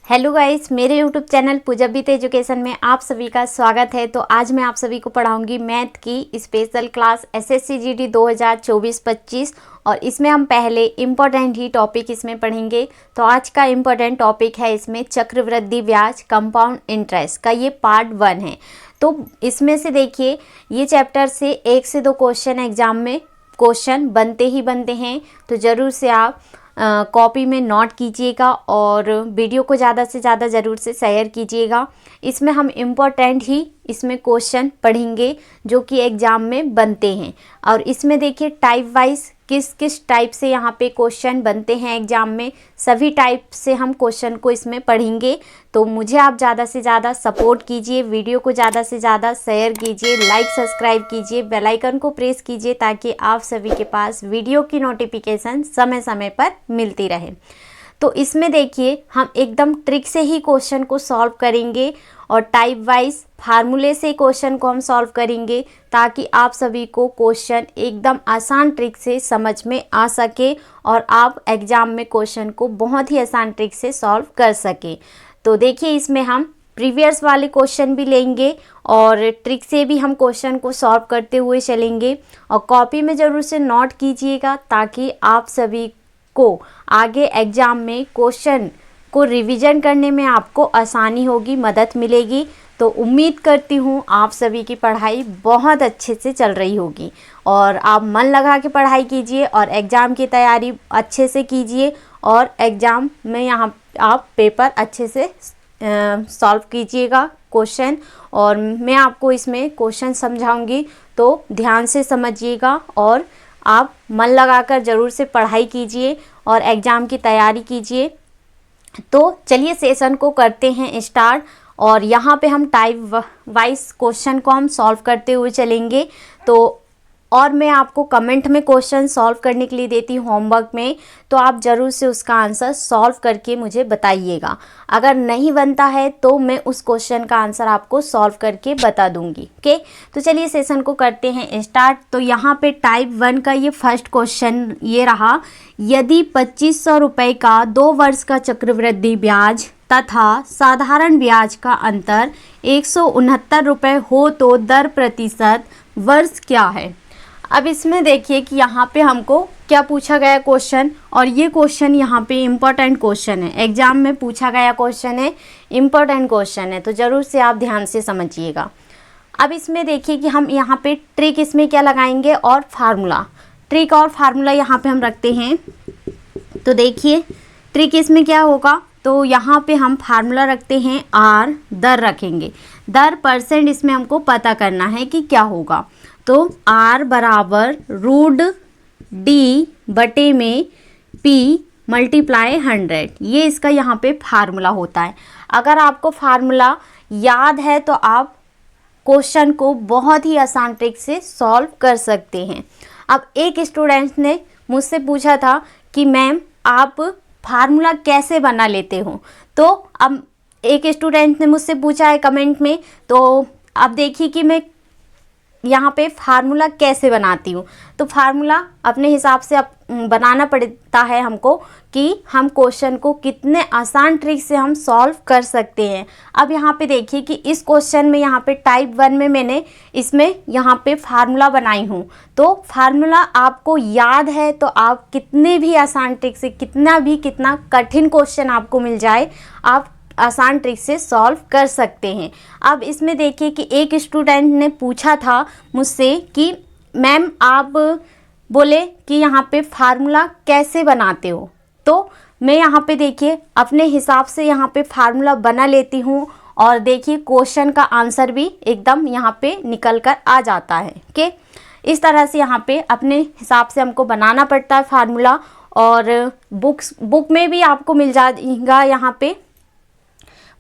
Hello guys, मेरे YouTube channel पूजा बीत education में आप सभी का स्वागत है। तो आज मैं आप सभी को पढ़ाऊंगी मैथ की स्पेशल क्लास एसएससी जीडी 2024-25 और इसमें हम पहले इम्पोर्टेंट ही टॉपिक इसमें पढ़ेंगे। तो आज का इम्पोर्टेंट टॉपिक है इसमें चक्रवृद्धि ब्याज कंपाउंड इंटरेस्ट का, ये पार्ट 1 है। तो इसमें से देखिए, ये चैप्टर से 1 से 2 क्वेश्चन एग्जाम में क्वेश्चन बनते ही बनते हैं। तो ज़रूर से आप कॉपी में नोट कीजिएगा और वीडियो को ज़्यादा से ज़्यादा ज़रूर से शेयर कीजिएगा। इसमें हम इम्पोर्टेंट ही इसमें क्वेश्चन पढ़ेंगे जो कि एग्ज़ाम में बनते हैं। और इसमें देखिए टाइप वाइज किस किस टाइप से यहाँ पे क्वेश्चन बनते हैं एग्ज़ाम में, सभी टाइप से हम क्वेश्चन को इसमें पढ़ेंगे। तो मुझे आप ज़्यादा से ज़्यादा सपोर्ट कीजिए, वीडियो को ज़्यादा से ज़्यादा शेयर कीजिए, लाइक सब्सक्राइब कीजिए, बेल आइकन को प्रेस कीजिए ताकि आप सभी के पास वीडियो की नोटिफिकेशन समय समय पर मिलती रहे। तो इसमें देखिए हम एकदम ट्रिक से ही क्वेश्चन को सॉल्व करेंगे और टाइप वाइज फार्मूले से क्वेश्चन को हम सॉल्व करेंगे ताकि आप सभी को क्वेश्चन एकदम आसान ट्रिक से समझ में आ सके और आप एग्ज़ाम में क्वेश्चन को बहुत ही आसान ट्रिक से सॉल्व कर सके। तो देखिए इसमें हम प्रीवियस वाले क्वेश्चन भी लेंगे और ट्रिक से भी हम क्वेश्चन को सॉल्व करते हुए चलेंगे। और कॉपी में ज़रूर से नोट कीजिएगा ताकि आप सभी को आगे एग्ज़ाम में क्वेश्चन को रिवीजन करने में आपको आसानी होगी, मदद मिलेगी। तो उम्मीद करती हूँ आप सभी की पढ़ाई बहुत अच्छे से चल रही होगी और आप मन लगा के पढ़ाई कीजिए और एग्ज़ाम की तैयारी अच्छे से कीजिए और एग्ज़ाम में यहाँ आप पेपर अच्छे से सॉल्व कीजिएगा क्वेश्चन। और मैं आपको इसमें क्वेश्चन समझाऊंगी तो ध्यान से समझिएगा और आप मन लगाकर ज़रूर से पढ़ाई कीजिए और एग्ज़ाम की तैयारी कीजिए। तो चलिए सेशन को करते हैं स्टार्ट और यहाँ पे हम टाइप वाइज क्वेश्चन को हम सॉल्व करते हुए चलेंगे। तो और मैं आपको कमेंट में क्वेश्चन सॉल्व करने के लिए देती हूँ होमवर्क में, तो आप ज़रूर से उसका आंसर सॉल्व करके मुझे बताइएगा। अगर नहीं बनता है तो मैं उस क्वेश्चन का आंसर आपको सॉल्व करके बता दूंगी। ओके, तो चलिए सेशन को करते हैं स्टार्ट। तो यहाँ पे टाइप 1 का ये फर्स्ट क्वेश्चन ये रहा, यदि 2500 रुपये का 2 वर्ष का चक्रवृद्धि ब्याज तथा साधारण ब्याज का अंतर 169 रुपये हो तो दर प्रतिशत वर्ष क्या है। अब इसमें देखिए कि यहाँ पे हमको क्या पूछा गया क्वेश्चन, और ये क्वेश्चन यहाँ पे इम्पोर्टेंट क्वेश्चन है, एग्जाम में पूछा गया क्वेश्चन है, इम्पोर्टेंट क्वेश्चन है। तो ज़रूर से आप ध्यान से समझिएगा। अब इसमें देखिए कि हम यहाँ पे ट्रिक इसमें क्या लगाएंगे और फार्मूला, ट्रिक और फार्मूला यहाँ पे हम रखते हैं। तो देखिए ट्रिक इसमें क्या होगा, तो यहाँ पे हम फार्मूला रखते हैं आर, दर रखेंगे, दर परसेंट इसमें हमको पता करना है कि क्या होगा। तो R बराबर रूट डी बटे में P मल्टीप्लाई 100, ये इसका यहाँ पे फार्मूला होता है। अगर आपको फार्मूला याद है तो आप क्वेश्चन को बहुत ही आसान ट्रिक से सॉल्व कर सकते हैं। अब एक स्टूडेंट ने मुझसे पूछा था कि मैम आप फार्मूला कैसे बना लेते हो। तो अब एक स्टूडेंट ने मुझसे पूछा है कमेंट में, तो अब देखिए कि मैं यहाँ पे फार्मूला कैसे बनाती हूँ। तो फार्मूला अपने हिसाब से बनाना पड़ता है हमको कि हम क्वेश्चन को कितने आसान ट्रिक से हम सॉल्व कर सकते हैं। अब यहाँ पे देखिए कि इस क्वेश्चन में यहाँ पे टाइप 1 में मैंने इसमें यहाँ पे फार्मूला बनाई हूँ। तो फार्मूला आपको याद है तो आप कितने भी आसान ट्रिक से, कितना कठिन क्वेश्चन आपको मिल जाए, आप आसान ट्रिक से सॉल्व कर सकते हैं। अब इसमें देखिए कि एक स्टूडेंट ने पूछा था मुझसे कि मैम आप बोले कि यहाँ पे फार्मूला कैसे बनाते हो। तो मैं यहाँ पे देखिए अपने हिसाब से यहाँ पे फार्मूला बना लेती हूँ और देखिए क्वेश्चन का आंसर भी एकदम यहाँ पे निकल कर आ जाता है। ओके, इस तरह से यहाँ पे अपने हिसाब से हमको बनाना पड़ता है फार्मूला। और बुक में भी आपको मिल जाएगा, यहाँ पे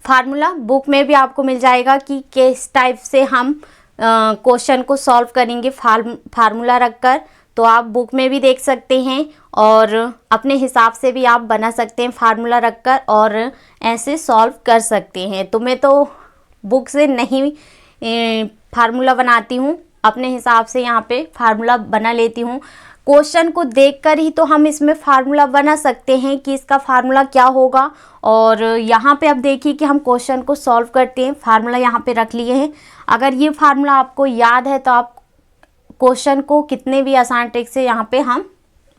फार्मूला बुक में भी आपको मिल जाएगा कि किस टाइप से हम क्वेश्चन को सॉल्व करेंगे फार्मूला रखकर। तो आप बुक में भी देख सकते हैं और अपने हिसाब से भी आप बना सकते हैं फार्मूला रखकर और ऐसे सॉल्व कर सकते हैं। तो मैं तो बुक से नहीं फार्मूला बनाती हूँ, अपने हिसाब से यहाँ पे फार्मूला बना लेती हूँ। क्वेश्चन को देखकर ही तो हम इसमें फार्मूला बना सकते हैं कि इसका फार्मूला क्या होगा। और यहाँ पे अब देखिए कि हम क्वेश्चन को सॉल्व करते हैं। फार्मूला यहाँ पे रख लिए हैं। अगर ये फार्मूला आपको याद है तो आप क्वेश्चन को कितने भी आसान ट्रिक से यहाँ पे हम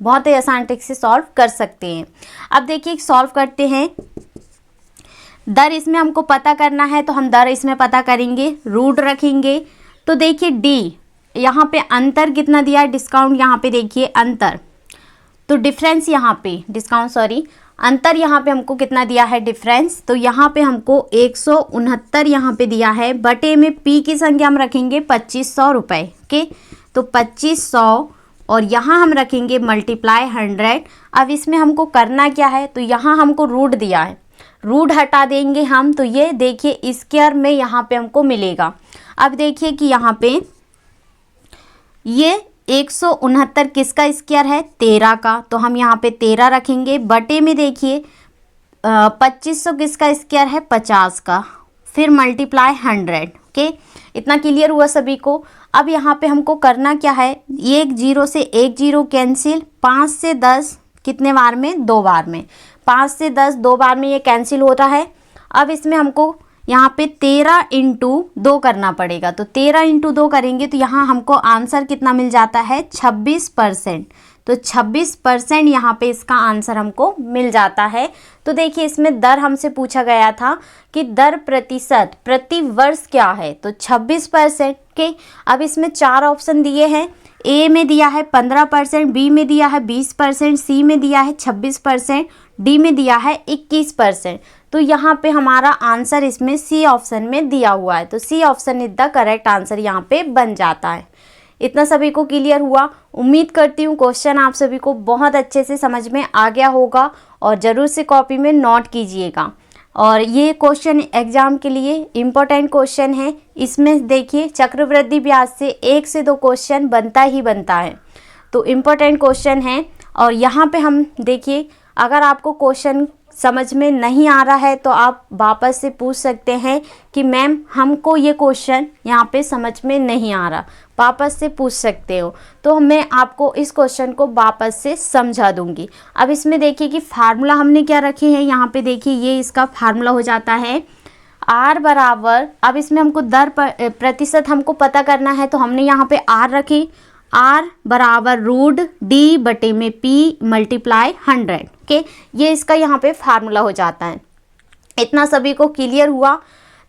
बहुत ही आसान ट्रिक से सॉल्व कर सकते हैं। अब देखिए सॉल्व करते हैं। दर इसमें हमको पता करना है तो हम दर इसमें पता करेंगे, रूट रखेंगे। तो देखिए डी, यहाँ पे अंतर कितना दिया है, डिस्काउंट यहाँ पे देखिए अंतर, तो डिफरेंस यहाँ पे अंतर यहाँ पे हमको कितना दिया है, डिफरेंस। तो यहाँ पे हमको 169 यहाँ पे दिया है, बटे में पी की संख्या हम रखेंगे 2500 रुपये के, तो 2500 और यहाँ हम रखेंगे मल्टीप्लाई 100। अब इसमें हमको करना क्या है, तो यहाँ हमको रूट दिया है, रूट हटा देंगे हम, तो ये देखिए स्क्वायर में यहाँ पे हमको मिलेगा। अब देखिए कि यहाँ पे ये 169 किसका स्क्वायर है, 13 का, तो हम यहाँ पे 13 रखेंगे, बटे में देखिए 2500 किसका स्क्वायर है, 50 का, फिर मल्टीप्लाई 100 के। इतना क्लियर हुआ सभी को। अब यहाँ पे हमको करना क्या है, एक जीरो से एक जीरो कैंसिल, 5 से 10 कितने बार में, 2 बार में, 5 से 10 2 बार में ये कैंसिल होता है। अब इसमें हमको यहाँ पे 13 × 2 करना पड़ेगा, तो 13 × 2 करेंगे तो यहाँ हमको आंसर कितना मिल जाता है, 26%। तो 26% यहाँ पे इसका आंसर हमको मिल जाता है। तो देखिए इसमें दर हमसे पूछा गया था कि दर प्रतिशत प्रति वर्ष क्या है, तो 26% के। अब इसमें 4 ऑप्शन दिए हैं, ए में दिया है 15%, बी में दिया है 20%, सी में दिया है 26%, डी में दिया है 21%। तो यहाँ पे हमारा आंसर इसमें सी ऑप्शन में दिया हुआ है, तो C option is the correct answer यहाँ पे बन जाता है। इतना सभी को क्लियर हुआ। उम्मीद करती हूँ क्वेश्चन आप सभी को बहुत अच्छे से समझ में आ गया होगा और ज़रूर से कॉपी में नोट कीजिएगा। और ये क्वेश्चन एग्जाम के लिए इम्पोर्टेंट क्वेश्चन है। इसमें देखिए चक्रवृद्धि ब्याज से 1 से 2 क्वेश्चन बनता ही बनता है, तो इम्पोर्टेंट क्वेश्चन है। और यहाँ पे हम देखिए अगर आपको क्वेश्चन समझ में नहीं आ रहा है तो आप वापस से पूछ सकते हैं कि मैम हमको ये क्वेश्चन यहाँ पे समझ में नहीं आ रहा, वापस से पूछ सकते हो, तो मैं आपको इस क्वेश्चन को वापस से समझा दूंगी। अब इसमें देखिए कि फार्मूला हमने क्या रखे हैं, यहाँ पे देखिए ये इसका फार्मूला हो जाता है R बराबर, अब इसमें हमको दर प्रतिशत हमको पता करना है, तो हमने यहाँ पे R रखी, R बराबर रूट D बटे में P मल्टीप्लाई 100 के, ये इसका यहाँ पे फार्मूला हो जाता है। इतना सभी को क्लियर हुआ।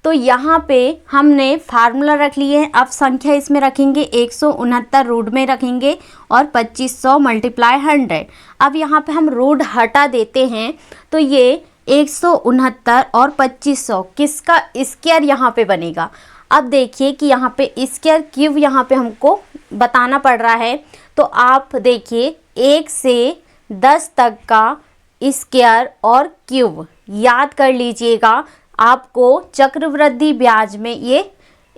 तो यहाँ पे हमने फार्मूला रख लिए हैं। अब संख्या इसमें रखेंगे 169 रूट में रखेंगे और 2500 मल्टीप्लाई 100। अब यहाँ पे हम रूट हटा देते हैं, तो ये 169 और 2500 किसका स्क्वायर यहाँ पे बनेगा। अब देखिए कि यहाँ पे स्क्वायर क्यूब यहाँ पे हमको बताना पड़ रहा है, तो आप देखिए 1 से 10 तक का स्क्वायर और क्यूब याद कर लीजिएगा। आपको चक्रवृद्धि ब्याज में ये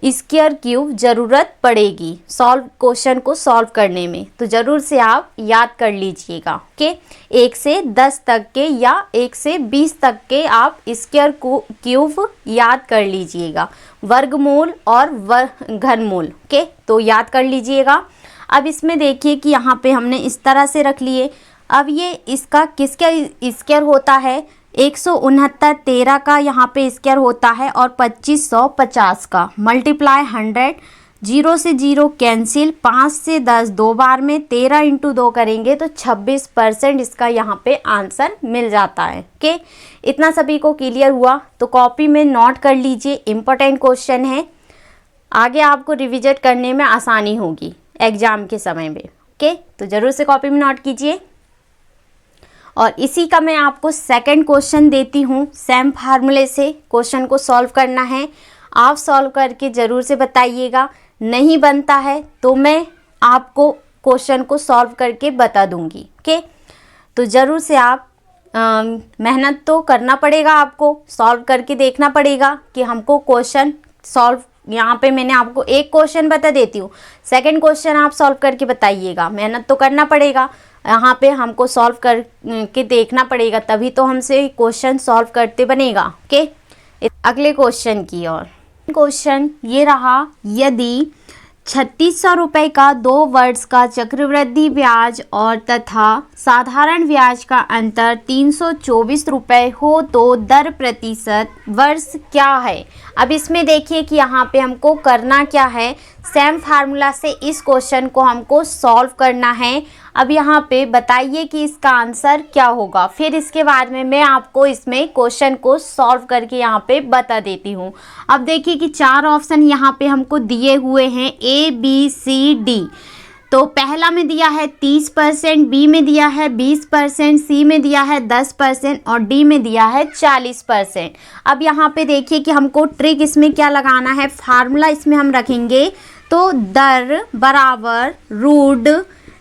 स्क्वायर क्यूब ज़रूरत पड़ेगी क्वेश्चन को सॉल्व करने में, तो ज़रूर से आप याद कर लीजिएगा। ओके, 1 से 10 तक के या 1 से 20 तक के आप स्क्वायर क्यूब याद कर लीजिएगा, वर्गमूल और घनमूल। ओके, तो याद कर लीजिएगा। अब इसमें देखिए कि यहाँ पे हमने इस तरह से रख लिए। अब ये इसका किसका स्क्वायर होता है, 169 13 का यहाँ पे स्क्वायर होता है और 2500 50 का मल्टीप्लाई 100, 0 से 0 कैंसिल, 5 से 10 2 बार में, 13 × 2 करेंगे तो 26% इसका यहाँ पे आंसर मिल जाता है। ओके, इतना सभी को क्लियर हुआ, तो कॉपी में नोट कर लीजिए, इम्पोर्टेंट क्वेश्चन है, आगे आपको रिविजन करने में आसानी होगी एग्जाम के समय में। ओके, तो ज़रूर से कॉपी में नोट कीजिए। और इसी का मैं आपको सेकंड क्वेश्चन देती हूँ, सेम फार्मूले से क्वेश्चन को सॉल्व करना है। आप सॉल्व करके ज़रूर से बताइएगा, नहीं बनता है तो मैं आपको क्वेश्चन को सॉल्व करके बता दूँगी। ओके, तो ज़रूर से आप मेहनत तो करना पड़ेगा, आपको सॉल्व करके देखना पड़ेगा कि हमको क्वेश्चन सॉल्व, यहाँ पे मैंने आपको एक क्वेश्चन बता देती हूँ, सेकंड क्वेश्चन आप सॉल्व करके बताइएगा। मेहनत तो करना पड़ेगा, यहाँ पे हमको सॉल्व कर के देखना पड़ेगा, तभी तो हमसे क्वेश्चन सॉल्व करते बनेगा। ओके, अगले क्वेश्चन की ओर। क्वेश्चन ये रहा, यदि 3600 रुपये का 2 वर्ष का चक्रवृद्धि ब्याज और तथा साधारण ब्याज का अंतर 324 रुपये हो तो दर प्रतिशत वर्ष क्या है। अब इसमें देखिए कि यहाँ पे हमको करना क्या है, सेम फार्मूला से इस क्वेश्चन को हमको सॉल्व करना है। अब यहाँ पे बताइए कि इसका आंसर क्या होगा, फिर इसके बाद में मैं आपको इसमें क्वेश्चन को सॉल्व करके यहाँ पे बता देती हूँ। अब देखिए कि 4 ऑप्शन यहाँ पे हमको दिए हुए हैं ABCD। तो पहला में दिया है 30%, बी में दिया है 20%, सी में दिया है 10% और डी में दिया है 40%। अब यहाँ पे देखिए कि हमको ट्रिक इसमें क्या लगाना है, फार्मूला इसमें हम रखेंगे तो दर बराबर रूट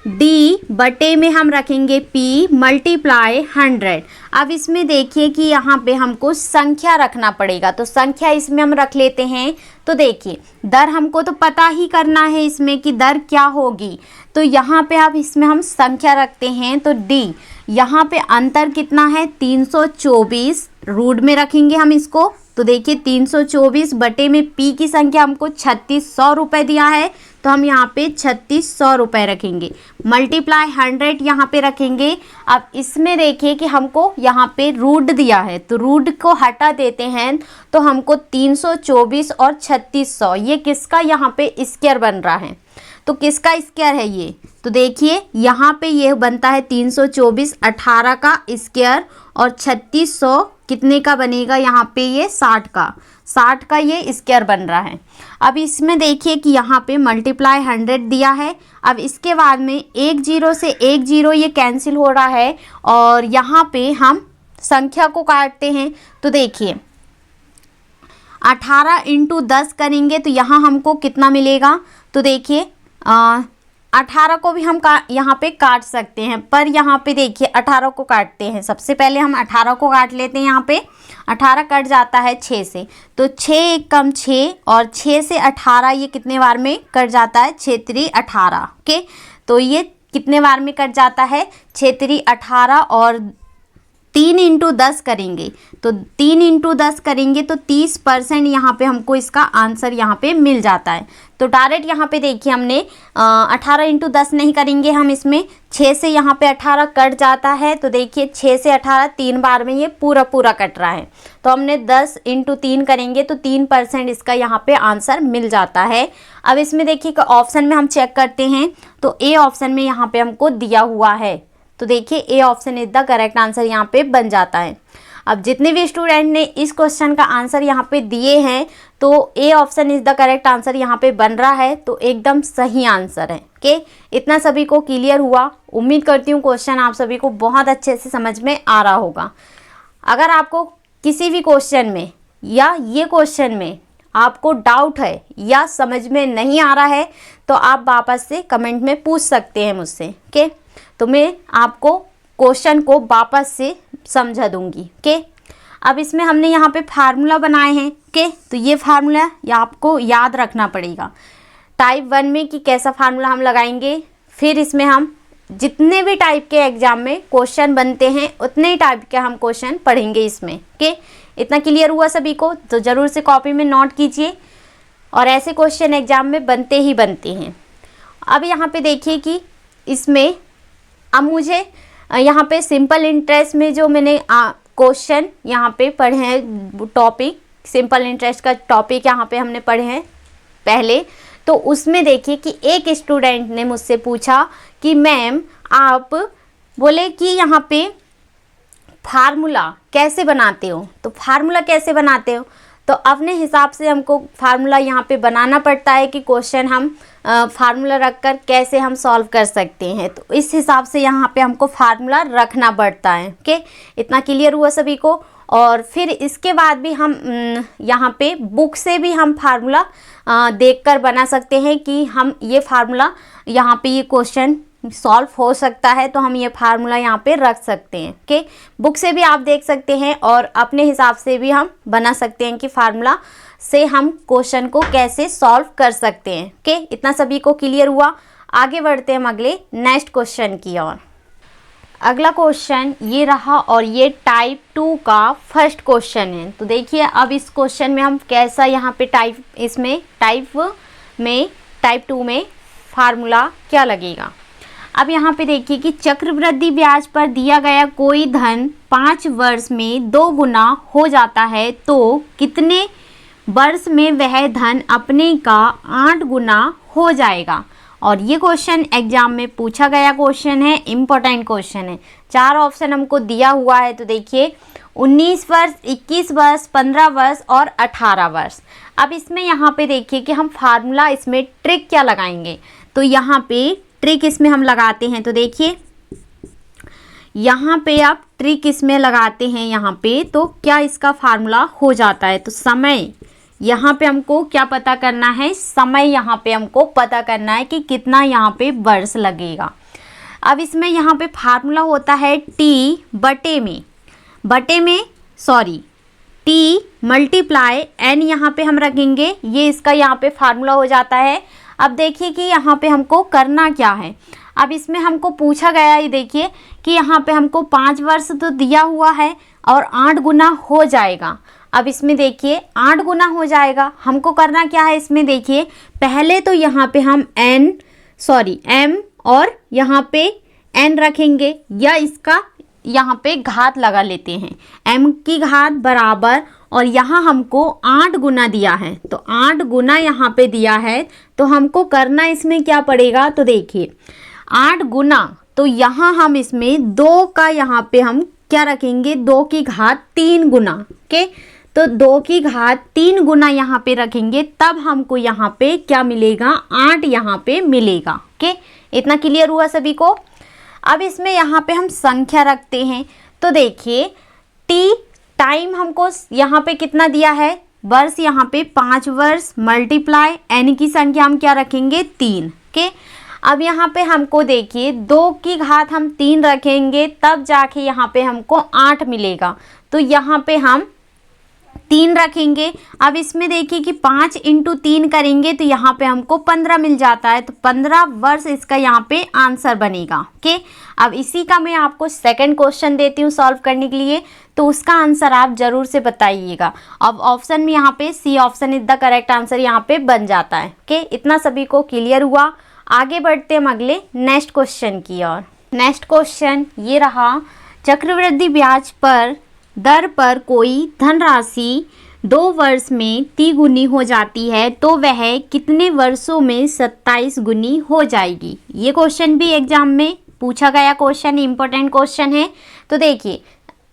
डी बटे में हम रखेंगे P मल्टीप्लाई 100। अब इसमें देखिए कि यहाँ पे हमको संख्या रखना पड़ेगा, तो संख्या इसमें हम रख लेते हैं। तो देखिए दर हमको तो पता ही करना है इसमें कि दर क्या होगी, तो यहाँ पे अब इसमें हम संख्या रखते हैं। तो D यहाँ पे अंतर कितना है 324, रूट में रखेंगे हम इसको। तो देखिए 324 बटे में P की संख्या हमको 3600 रुपये दिया है, तो हम यहाँ पे 3600 रुपये रखेंगे, मल्टीप्लाई 100 यहाँ पे रखेंगे। अब इसमें देखिए कि हमको यहाँ पे रूट दिया है, तो रूट को हटा देते हैं तो हमको 324 और 3600 ये किसका यहाँ पे स्क्वायर बन रहा है, तो किसका स्क्वायर है ये। तो देखिए यहाँ पे ये बनता है 324 18 का स्क्वायर और 3600 कितने का बनेगा यहाँ पे ये 60 का ये स्क्वायर बन रहा है। अब इसमें देखिए कि यहाँ पे मल्टीप्लाई 100 दिया है। अब इसके बाद में 1 0 से 1 0 ये कैंसिल हो रहा है और यहाँ पे हम संख्या को काटते हैं। तो देखिए 18 × 10 करेंगे तो यहाँ हमको कितना मिलेगा, तो देखिए 18 को भी हम यहाँ पे काट सकते हैं, पर यहाँ पे देखिए 18 को काटते हैं। सबसे पहले हम 18 को काट लेते हैं। यहाँ पे 18 कट जाता है 6 से, तो 6 1 कम 6 और 6 से 18 ये कितने बार में कट जाता है 6 3 18। ओके, तो ये कितने बार में कट जाता है 6 3 18 और 3 × 10 करेंगे तो 3 × 10 करेंगे तो 30% यहाँ पे हमको इसका आंसर यहाँ पे मिल जाता है। तो डायरेक्ट यहाँ पे देखिए हमने 18 × 10 नहीं करेंगे, हम इसमें 6 से यहाँ पे 18 कट जाता है। तो देखिए 6 से 18 3 बार में ये पूरा कट रहा है, तो हमने 10 × 3 करेंगे तो 3% इसका यहाँ पे आंसर मिल जाता है। अब इसमें देखिए ऑप्शन में हम चेक करते हैं तो ए ऑप्शन में यहाँ पे हमको दिया हुआ है, तो देखिए A option is the correct answer यहाँ पे बन जाता है। अब जितने भी स्टूडेंट ने इस क्वेश्चन का आंसर यहाँ पे दिए हैं तो A option is the correct answer यहाँ पे बन रहा है, तो एकदम सही आंसर है। ओके, इतना सभी को क्लियर हुआ। उम्मीद करती हूँ क्वेश्चन आप सभी को बहुत अच्छे से समझ में आ रहा होगा। अगर आपको किसी भी क्वेश्चन में या ये क्वेश्चन में आपको डाउट है या समझ में नहीं आ रहा है तो आप वापस से कमेंट में पूछ सकते हैं मुझसे। ओके, तो मैं आपको क्वेश्चन को वापस से समझा दूंगी। ओके, अब इसमें हमने यहाँ पे फार्मूला बनाए हैं। ओके, तो ये फार्मूला ये आपको याद रखना पड़ेगा टाइप 1 में कि कैसा फार्मूला हम लगाएंगे। फिर इसमें हम जितने भी टाइप के एग्जाम में क्वेश्चन बनते हैं उतने ही टाइप के हम क्वेश्चन पढ़ेंगे इसमें। ओके, इतना क्लियर हुआ सभी को, तो ज़रूर से कॉपी में नोट कीजिए और ऐसे क्वेश्चन एग्जाम में बनते ही बनते हैं। अब यहाँ पे देखिए कि इसमें अब मुझे यहाँ पे सिंपल इंटरेस्ट में जो मैंने क्वेश्चन यहाँ पे पढ़े हैं, टॉपिक सिंपल इंटरेस्ट का टॉपिक यहाँ पे हमने पढ़े हैं पहले, तो उसमें देखिए कि एक स्टूडेंट ने मुझसे पूछा कि मैम आप बोले कि यहाँ पे फार्मूला कैसे बनाते हो, तो फार्मूला कैसे बनाते हो, तो अपने हिसाब से हमको फार्मूला यहाँ पे बनाना पड़ता है कि क्वेश्चन हम फार्मूला रखकर कैसे हम सॉल्व कर सकते हैं, तो इस हिसाब से यहाँ पे हमको फार्मूला रखना पड़ता है। ओके, इतना क्लियर हुआ सभी को। और फिर इसके बाद भी हम यहाँ पे बुक से भी हम फार्मूला देखकर बना सकते हैं कि हम ये फार्मूला यहाँ पे ये क्वेश्चन सॉल्व हो सकता है, तो हम ये फार्मूला यहाँ पे रख सकते हैं। ओके, बुक से भी आप देख सकते हैं और अपने हिसाब से भी हम बना सकते हैं कि फार्मूला से हम क्वेश्चन को कैसे सॉल्व कर सकते हैं। ओके, इतना सभी को क्लियर हुआ। आगे बढ़ते हैं हम अगले नेक्स्ट क्वेश्चन की ओर। अगला क्वेश्चन ये रहा और ये टाइप 2 का फर्स्ट क्वेश्चन है। तो देखिए अब इस क्वेश्चन में हम कैसा यहाँ पे टाइप में टाइप 2 में फार्मूला क्या लगेगा। अब यहाँ पे देखिए कि चक्रवृद्धि ब्याज पर दिया गया कोई धन 5 वर्ष में 2 गुना हो जाता है तो कितने वर्ष में वह धन अपने का 8 गुना हो जाएगा। और ये क्वेश्चन एग्जाम में पूछा गया क्वेश्चन है, इम्पोर्टेंट क्वेश्चन है। 4 ऑप्शन हमको दिया हुआ है, तो देखिए 19 वर्ष, 21 वर्ष, 15 वर्ष और 18 वर्ष। अब इसमें यहाँ पे देखिए कि हम फार्मूला इसमें ट्रिक क्या लगाएंगे, तो यहाँ पे ट्रिक इसमें हम लगाते हैं। तो देखिए यहाँ पे आप ट्रिक इसमें लगाते हैं, यहाँ पे तो क्या इसका फार्मूला हो जाता है। तो समय, यहाँ पे हमको क्या पता करना है, समय यहाँ पे हमको पता करना है कि कितना यहाँ पे वर्ष लगेगा। अब इसमें यहाँ पे फार्मूला होता है टी मल्टीप्लाई एन, यहाँ पे हम रखेंगे, ये इसका यहाँ पे फार्मूला हो जाता है। अब देखिए कि यहाँ पे हमको करना क्या है। अब इसमें हमको पूछा गया है, देखिए कि यहाँ पे हमको 5 वर्ष तो दिया हुआ है और 8 गुना हो जाएगा। अब इसमें देखिए 8 गुना हो जाएगा, हमको करना क्या है। इसमें देखिए पहले तो यहाँ पे हम m और यहाँ पे n रखेंगे, या इसका यहाँ पे घात लगा लेते हैं, m की घात बराबर, और यहाँ हमको 8 गुना दिया है, तो 8 गुना यहाँ पे दिया है, तो हमको करना इसमें क्या पड़ेगा। तो देखिए 8 गुना, तो यहाँ हम इसमें 2 का यहाँ पे हम क्या रखेंगे, 2 की घात 3 गुना, ओके। तो 2 की घात 3 गुना यहाँ पे रखेंगे, तब हमको यहाँ पे क्या मिलेगा, 8 यहाँ पे मिलेगा, ओके। इतना क्लियर हुआ सभी को। अब इसमें यहाँ पे हम संख्या रखते हैं, तो देखिए टी टाइम हमको यहाँ पे कितना दिया है, वर्ष यहाँ पे 5 वर्ष, मल्टीप्लाई एन की संख्या हम क्या रखेंगे, 3, ओके। अब यहाँ पे हमको देखिए 2 की घात हम 3 रखेंगे, तब जाके यहाँ पे हमको 8 मिलेगा, तो यहाँ पे हम 3 रखेंगे। अब इसमें देखिए कि 5 × 3 करेंगे तो यहाँ पे हमको 15 मिल जाता है, तो 15 वर्ष इसका यहाँ पे आंसर बनेगा, ओके। अब इसी का मैं आपको सेकंड क्वेश्चन देती हूँ सॉल्व करने के लिए, तो उसका आंसर आप जरूर से बताइएगा। अब ऑप्शन में यहाँ पे C option is the correct answer यहाँ पे बन जाता है, ओके। इतना सभी को क्लियर हुआ। आगे बढ़ते हम अगले नेक्स्ट क्वेश्चन की ओर। नेक्स्ट क्वेश्चन ये रहा, चक्रवृद्धि ब्याज पर दर पर कोई धनराशि 2 वर्ष में 30 गुनी हो जाती है तो वह कितने वर्षों में 27 गुनी हो जाएगी। ये क्वेश्चन भी एग्जाम में पूछा गया क्वेश्चन, इंपॉर्टेंट क्वेश्चन है। तो देखिए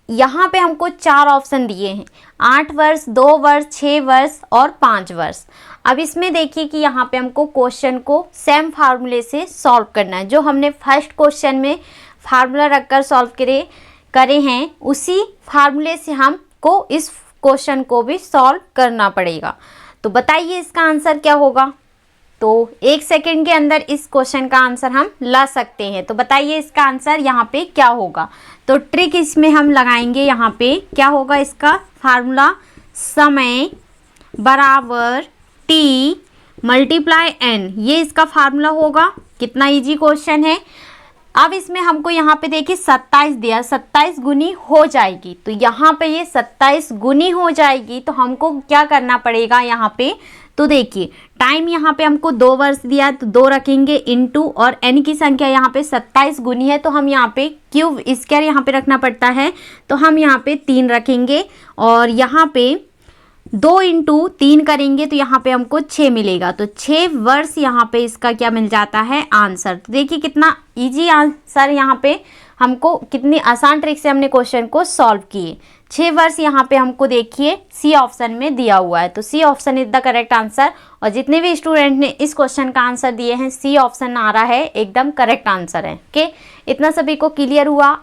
यहाँ पे हमको 4 ऑप्शन दिए हैं, 8 वर्ष, 2 वर्ष, 6 वर्ष और 5 वर्ष। अब इसमें देखिए कि यहाँ पे हमको क्वेश्चन को सेम फार्मूले से सॉल्व करना है, जो हमने फर्स्ट क्वेश्चन में फार्मूला रखकर सॉल्व करे हैं, उसी फार्मूले से हमको इस क्वेश्चन को भी सॉल्व करना पड़ेगा। तो बताइए इसका आंसर क्या होगा। तो 1 सेकंड के अंदर इस क्वेश्चन का आंसर हम ला सकते हैं। तो बताइए इसका आंसर यहाँ पे क्या होगा। तो ट्रिक इसमें हम लगाएंगे, यहाँ पे क्या होगा इसका फार्मूला, समय बराबर टी मल्टीप्लाई एन, ये इसका फार्मूला होगा। कितना इजी क्वेश्चन है। अब इसमें हमको यहाँ पे देखिए 27 दिया, 27 गुनी हो जाएगी, तो यहाँ पे ये 27 गुनी हो जाएगी, तो हमको क्या करना पड़ेगा यहाँ पे। तो देखिए टाइम यहाँ पे हमको 2 वर्ष दिया, तो 2 रखेंगे इंटू, और एन की संख्या यहाँ पे 27 गुनी है, तो हम यहाँ पे क्यूब स्क्वायर यहाँ पे रखना पड़ता है, तो हम यहाँ पे 3 रखेंगे, और यहाँ पे 2 × 3 करेंगे तो यहाँ पे हमको 6 मिलेगा। तो 6 वर्ष यहाँ पे इसका क्या मिल जाता है आंसर। तो देखिए कितना इजी आंसर, यहाँ पे हमको कितनी आसान ट्रिक से हमने क्वेश्चन को सॉल्व किए। 6 वर्ष यहाँ पे हमको देखिए सी ऑप्शन में दिया हुआ है, तो C option is the correct answer. और जितने भी स्टूडेंट ने इस क्वेश्चन का आंसर दिए हैं, सी ऑप्शन आ रहा है एकदम करेक्ट आंसर है, ओके। इतना सभी को क्लियर हुआ।